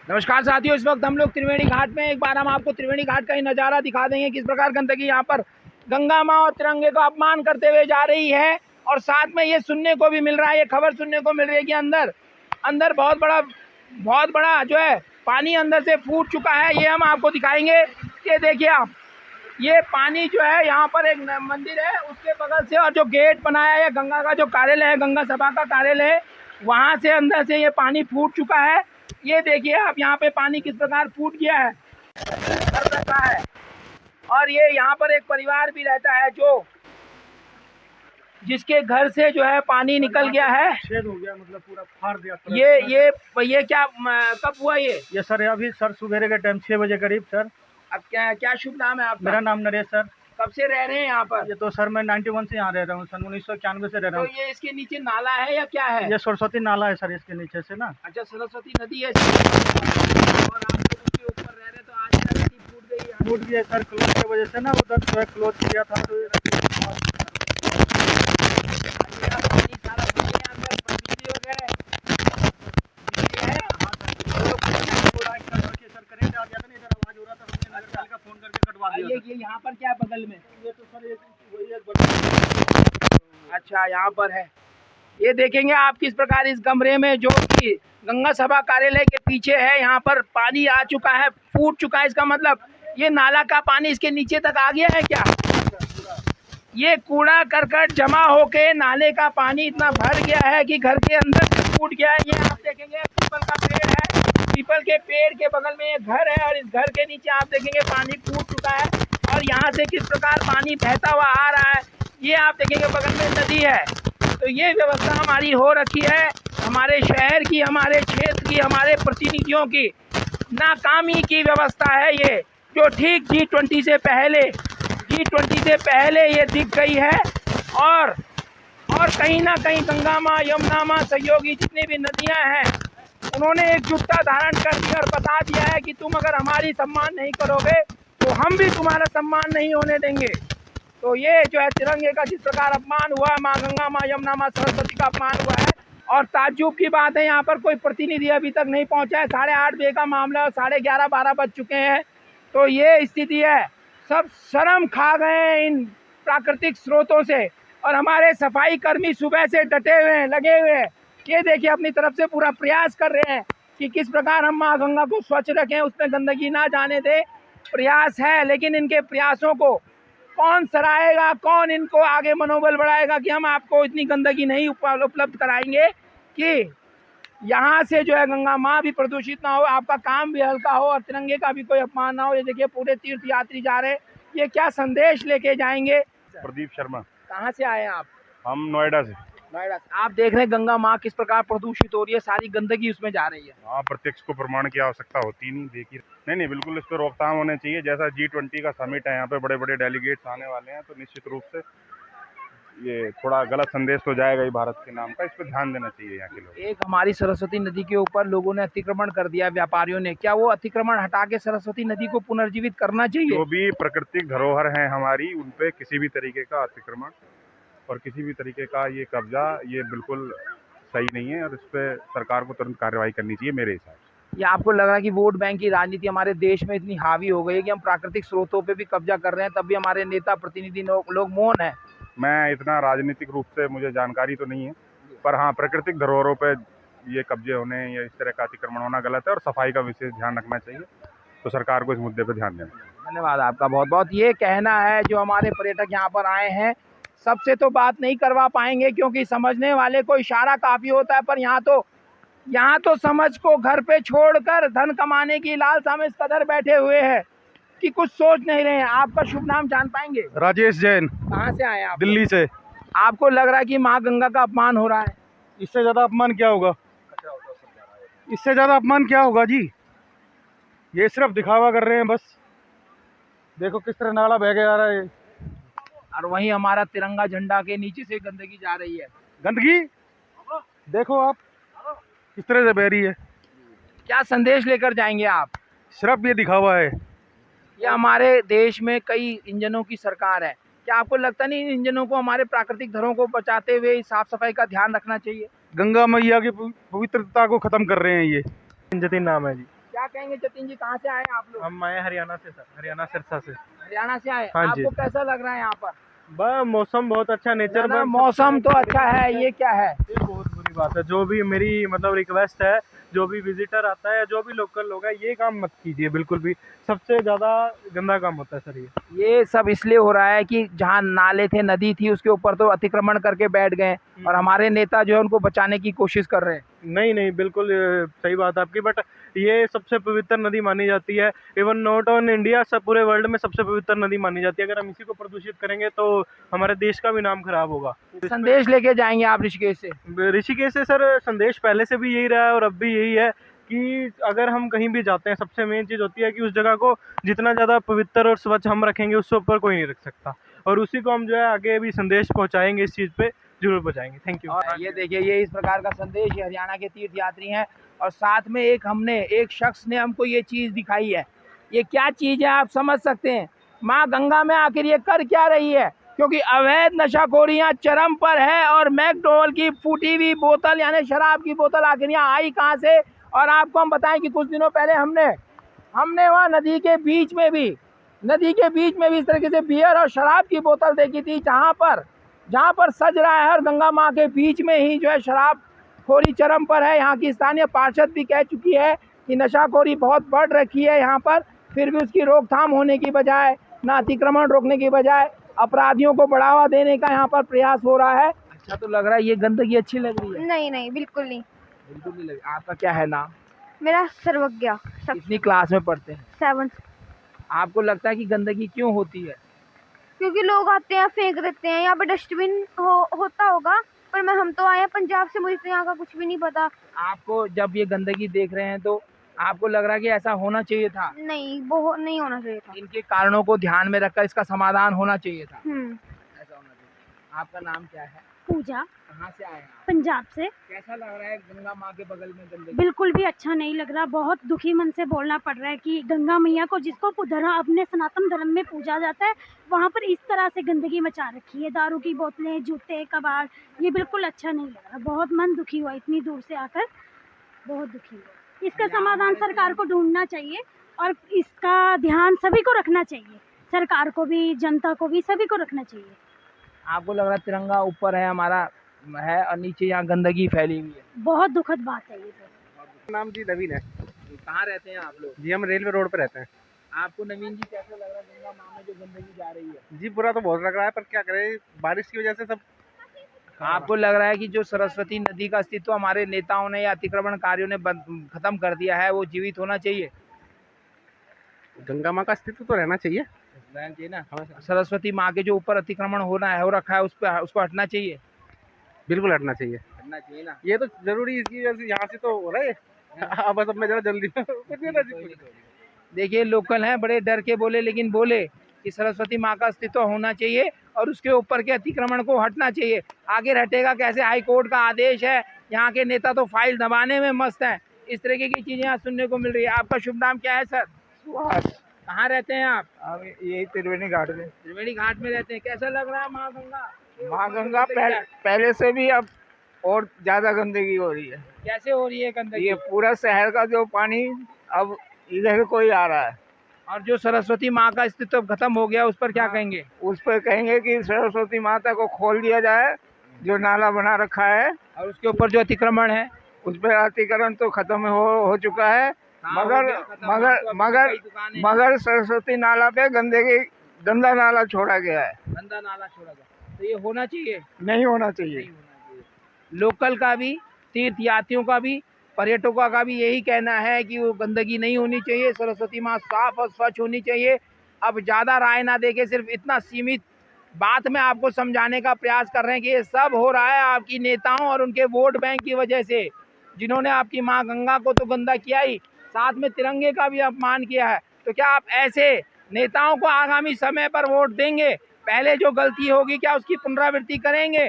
नमस्कार साथियों, इस वक्त हम लोग त्रिवेणी घाट में एक बार हम आपको त्रिवेणी घाट का ही नज़ारा दिखा देंगे। किस प्रकार गंदगी यहाँ पर गंगा माँ और तिरंगे को अपमान करते हुए जा रही है। और साथ में ये सुनने को भी मिल रहा है, ये खबर सुनने को मिल रही है कि अंदर बहुत बड़ा जो है पानी अंदर से फूट चुका है। ये हम आपको दिखाएंगे। ये देखिए आप, ये पानी जो है यहाँ पर एक मंदिर है उसके बगल से, और जो गेट बनाया है गंगा का जो कार्यालय है, गंगा सभा का कार्यालय है, वहाँ से अंदर से ये पानी फूट चुका है। ये देखिए आप, यहाँ पे पानी किस प्रकार फूट गया है, भर रखा है। और ये यहाँ पर एक परिवार भी रहता है जो जिसके घर से जो है पानी निकल गया है, छेद हो गया, मतलब पूरा फाड़ दिया। ये क्या कब हुआ ये सर अभी सर सुबह के टाइम 6 बजे करीब सर। अब क्या शुभ नाम है आपका? मेरा नाम नरेश सर। कब से रह रहे हैं यहाँ पर? ये तो सर मैं 91 से यहाँ रह रहा हूँ, सन 1991 से रह रहा हूँ। तो ये इसके नीचे नाला है या क्या है? ये सरस्वती नाला है सर, इसके नीचे से ना। अच्छा, सरस्वती नदी है। और आप लोग उसके ऊपर रह रहे, तो आज क्या नदी फूट गई है सर, क्लोज की वजह से ना, उधर जो है क्लोज किया था तो ये यहाँ पर क्या बगल में? ये तो सर अच्छा, यहाँ पर है। ये देखेंगे आप किस प्रकार इस कमरे में, जो कि गंगा सभा कार्यालय के पीछे है, यहाँ पर पानी आ चुका है, फूट चुका है। इसका मतलब ये नाला का पानी इसके नीचे तक आ गया है क्या? ये कूड़ा करकट जमा होके नाले का पानी इतना भर गया है कि घर के अंदर से फूट गया है। ये आप देखेंगे पीपल का पेड़ है, पीपल के पेड़ के बगल में एक घर है, और इस घर के नीचे आप देखेंगे पानी फूट चुका है। और यहाँ से किस प्रकार पानी बहता हुआ आ रहा है, ये आप देखेंगे बगल में नदी है। तो ये व्यवस्था हमारी हो रखी है, हमारे शहर की, हमारे क्षेत्र की, हमारे प्रतिनिधियों की नाकामी की व्यवस्था है ये, जो ठीक G20 से पहले ये दिख गई है। और कहीं ना कहीं गंगा माँ, यमुना माँ, सहयोगी जितनी भी नदियाँ हैं, उन्होंने एकजुटता धारण कर दी और बता दिया है कि तुम अगर हमारी सम्मान नहीं करोगे तो हम भी तुम्हारा सम्मान नहीं होने देंगे। तो ये जो है तिरंगे का जिस प्रकार अपमान हुआ, माँ गंगा, माँ यमुना, माँ सरस्वती का अपमान हुआ है। और ताज्जुब की बात है, यहाँ पर कोई प्रतिनिधि अभी तक नहीं पहुँचा है। 8:30 बजे का मामला और 11:30-12 बज चुके हैं। तो ये स्थिति है, सब शर्म खा गए हैं इन प्राकृतिक स्रोतों से। और हमारे सफाई कर्मी सुबह से डटे हुए हैं, लगे हुए हैं। ये देखिए अपनी तरफ से पूरा प्रयास कर रहे हैं कि किस प्रकार हम माँ गंगा को स्वच्छ रखें, उसमें गंदगी ना जाने दे। प्रयास है, लेकिन इनके प्रयासों को कौन सराहेगा, कौन इनको आगे मनोबल बढ़ाएगा कि हम आपको इतनी गंदगी नहीं उपलब्ध कराएंगे कि यहाँ से जो है गंगा माँ भी प्रदूषित ना हो, आपका काम भी हल्का हो, और तिरंगे का भी कोई अपमान ना हो। ये देखिए पूरे तीर्थ यात्री जा रहे हैं, ये क्या संदेश लेके जाएंगे? प्रदीप शर्मा। कहाँ से आए हैं आप? हम नोएडा से। आप देख रहे हैं गंगा माँ किस प्रकार प्रदूषित हो रही है, सारी गंदगी उसमें जा रही है। हाँ, प्रत्यक्ष को प्रमाण की आवश्यकता होती नहीं, देखिए। नहीं, बिल्कुल इस पर रोकथाम होने चाहिए। जैसा G20 का समिट है, यहाँ पे बड़े बड़े डेलीगेट्स आने वाले हैं, तो निश्चित रूप से ये थोड़ा गलत संदेश तो जाएगा ही भारत के नाम का। इस पर ध्यान देना चाहिए यहाँ के लोग। एक हमारी सरस्वती नदी के ऊपर लोगों ने अतिक्रमण कर दिया, व्यापारियों ने, क्या वो अतिक्रमण हटा के सरस्वती नदी को पुनर्जीवित करना चाहिए? जो भी प्राकृतिक धरोहर है हमारी, उन पे किसी भी तरीके का अतिक्रमण और किसी भी तरीके का ये कब्जा, ये बिल्कुल सही नहीं है, और इस पर सरकार को तुरंत कार्रवाई करनी चाहिए मेरे हिसाब से। या आपको लग रहा है कि वोट बैंक की राजनीति हमारे देश में इतनी हावी हो गई है कि हम प्राकृतिक स्रोतों पे भी कब्जा कर रहे हैं, तब भी हमारे नेता प्रतिनिधि लोग मौन है? मैं इतना राजनीतिक रूप से मुझे जानकारी तो नहीं है, पर हाँ, प्राकृतिक धरोहरों पे ये कब्जे होने या इस तरह का अतिक्रमण होना गलत है, और सफाई का विशेष ध्यान रखना चाहिए। तो सरकार को इस मुद्दे पर ध्यान देना चाहिए। धन्यवाद आपका बहुत बहुत। ये कहना है जो हमारे पर्यटक यहाँ पर आए हैं, सबसे तो बात नहीं करवा पाएंगे क्योंकि समझने वाले को इशारा काफ़ी होता है, पर यहाँ तो समझ को घर पे छोड़कर धन कमाने की लालसा में इस कदर बैठे हुए हैं कि कुछ सोच नहीं रहे हैं। आपका शुभ नाम जान पाएंगे? राजेश जैन। कहाँ से आए आप? दिल्ली से। आपको लग रहा है कि माँ गंगा का अपमान हो रहा है? इससे ज़्यादा अपमान क्या होगा? इससे ज़्यादा अपमान क्या होगा जी? ये सिर्फ दिखावा कर रहे हैं बस। देखो किस तरह नाला बह के आ रहा है, और वहीं हमारा तिरंगा झंडा के नीचे से गंदगी जा रही है। गंदगी देखो आप किस तरह से बह रही है। क्या संदेश लेकर जाएंगे आप? सिर्फ ये दिखावा है। ये हमारे देश में कई इंजनों की सरकार है, क्या आपको लगता नहीं इन इंजनों को हमारे प्राकृतिक धरों को बचाते हुए साफ सफाई का ध्यान रखना चाहिए? गंगा मैया की पवित्रता को खत्म कर रहे हैं ये। जतिन नाम है जी। क्या कहेंगे जतिन जी, कहाँ से आए हैं आप लोग? हम आए हरियाणा से सर, हरियाणा सिरसा से। हरियाणा से आए। हाँ जी। आपको कैसा लग रहा है यहाँ पर? मौसम बहुत अच्छा, नेचर ना, मौसम तो अच्छा है, ये क्या है? ये बहुत बुरी बात है। जो भी मेरी मतलब रिक्वेस्ट है, जो भी विजिटर आता है या जो भी लोकल लोग है, ये काम मत कीजिए बिल्कुल भी। सबसे ज्यादा गंदा काम होता है सर ये सब इसलिए हो रहा है कि जहाँ नाले थे, नदी थी, उसके ऊपर तो अतिक्रमण करके बैठ गए और हमारे नेता जो है उनको बचाने की कोशिश कर रहे हैं। नहीं नहीं, बिल्कुल सही बात है आपकी, बट ये सबसे पवित्र नदी मानी जाती है। इवन नॉट ऑन इंडिया, सब पूरे वर्ल्ड में सबसे पवित्र नदी मानी जाती है। अगर हम इसी को प्रदूषित करेंगे तो हमारे देश का भी नाम खराब होगा। संदेश लेके जाएंगे आप ऋषिकेश से? ऋषिकेश से सर संदेश पहले से भी यही रहा है और अब भी यही है कि अगर हम कहीं भी जाते हैं, सबसे मेन चीज़ होती है कि उस जगह को जितना ज़्यादा पवित्र और स्वच्छ हम रखेंगे, उससे ऊपर कोई नहीं रख सकता। और उसी को हम जो है आगे भी संदेश पहुंचाएंगे, इस चीज़ पे जरूर पहुंचाएंगे। Thank you. और ये देखिए, ये इस प्रकार का संदेश, ये हरियाणा के तीर्थ यात्री हैं और साथ में एक शख्स ने हमको ये चीज़ दिखाई है। ये क्या चीज़ है आप समझ सकते हैं? माँ गंगा में आखिर ये कर क्या रही है? क्योंकि अवैध नशाखोरियाँ चरम पर है और मैकडोवेल की फूटी हुई बोतल यानी शराब की बोतल आखिर यहाँ आई कहाँ से? और आपको हम बताएं कि कुछ दिनों पहले हमने वहाँ नदी के बीच में भी इस तरीके से बियर और शराब की बोतल देखी थी, जहाँ पर सज रहा है। और गंगा माँ के बीच में ही जो है शराब खोरी चरम पर है। यहाँ की स्थानीय पार्षद भी कह चुकी है कि नशाखोरी बहुत बढ़ रखी है यहाँ पर, फिर भी उसकी रोकथाम होने की बजाय, ना अतिक्रमण रोकने की बजाय अपराधियों को बढ़ावा देने का यहाँ पर प्रयास हो रहा है। अच्छा तो लग रहा है ये गंदगी अच्छी लग रही है? नहीं नहीं, बिल्कुल नहीं। बिल्कुल नहीं लग। आपका क्या है नाम? मेरा सर्वज्ञा। कितनी क्लास में पढ़ते हैं? 7th। आपको लगता है कि गंदगी क्यों होती है? क्योंकि लोग आते हैं फेंक देते हैं। यहाँ पे डस्टबिन होता होगा, पर हम तो आए हैं पंजाब से, मुझे तो यहाँ का कुछ भी नहीं पता। आपको जब ये गंदगी देख रहे हैं तो आपको लग रहा है कि ऐसा होना चाहिए था? नहीं, बहुत नहीं होना चाहिए था। इनके कारणों को ध्यान में रखकर इसका समाधान होना चाहिए था। ऐसा होना चाहिए। आपका नाम क्या है? पूजा। कहाँ से आए हैं आप? पंजाब से। कैसा लग रहा है गंगा माँ के बगल में गंदगी? बिल्कुल भी अच्छा नहीं लग रहा। बहुत दुखी मन से बोलना पड़ रहा है कि गंगा मैया को, जिसको अपने सनातन धर्म में पूजा जाता है, वहाँ पर इस तरह से गंदगी मचा रखी है। दारू की बोतलें, जूते, कबाड़, ये बिल्कुल अच्छा नहीं लग रहा। बहुत मन दुखी हुआ, इतनी दूर से आकर बहुत दुखी हुआ। इसका समाधान सरकार को ढूंढना चाहिए और इसका ध्यान सभी को रखना चाहिए, सरकार को भी, जनता को भी, सभी को रखना चाहिए। आपको लग रहा है तिरंगा ऊपर है हमारा है और नीचे यहाँ गंदगी फैली हुई है? बहुत दुखद बात है ये तो। नाम जी नवीन है। कहाँ रहते हैं आप लोग? जी हम रेलवे रोड पे रहते हैं। आपको नवीन जी कैसा लग रहा है गंगा माँ में जो गंदगी जा रही है? जी बुरा तो बहुत लग रहा है, पर क्या करें, बारिश की वजह से सब। आपको लग रहा है कि जो सरस्वती नदी का अस्तित्व हमारे नेताओं ने या अतिक्रमणकारियों ने खत्म कर दिया है, वो जीवित होना चाहिए? गंगा माँ का अस्तित्व तो रहना चाहिए ना। सरस्वती माँ के जो ऊपर अतिक्रमण हो रखा है उसको हटना चाहिए। बिल्कुल हटना चाहिए ना। ये तो जरूरी, इसकी वजह से यहाँ से तो हो रहा है। अब बस अब मैं जरा जल्दी देखिए लोकल हैं, बड़े डर के बोले, लेकिन बोले कि सरस्वती माँ का अस्तित्व होना चाहिए और उसके ऊपर के अतिक्रमण को हटना चाहिए। आगे हटेगा कैसे? हाई कोर्ट का आदेश है। यहाँ के नेता तो फाइल दबाने में मस्त हैं। इस तरीके की चीजें यहाँ सुनने को मिल रही है। आपका शुभ नाम क्या है सर? कहाँ रहते हैं आप? यही त्रिवेणी घाट में। त्रिवेणी घाट में रहते हैं। कैसा लग रहा है माँ गंगा? माँ गंगा पहले से भी अब और ज्यादा गंदगी हो रही है। कैसे हो रही है गंदगी? ये पूरा शहर का जो पानी अब इधर कोई आ रहा है। और जो सरस्वती माँ का अस्तित्व खत्म हो गया, उस पर क्या कहेंगे? उस पर कहेंगे कि सरस्वती माता को खोल दिया जाए, जो नाला बना रखा है, और उसके ऊपर जो अतिक्रमण है, उस पर अतिक्रमण तो खत्म हो चुका है। मगर सरस्वती नाला पे गंदा नाला छोड़ा गया है। गंदा नाला छोड़ा गया, तो ये होना चाहिए? नहीं होना चाहिए। लोकल का भी, तीर्थ यात्रियों का भी, पर्यटकों का भी यही कहना है कि वो गंदगी नहीं होनी चाहिए। सरस्वती माँ साफ और स्वच्छ होनी चाहिए। अब ज़्यादा राय ना देके सिर्फ इतना सीमित बात में आपको समझाने का प्रयास कर रहे हैं कि ये सब हो रहा है आपकी नेताओं और उनके वोट बैंक की वजह से, जिन्होंने आपकी माँ गंगा को तो गंदा किया ही, साथ में तिरंगे का भी अपमान किया है। तो क्या आप ऐसे नेताओं को आगामी समय पर वोट देंगे? पहले जो गलती होगी क्या उसकी पुनरावृत्ति करेंगे,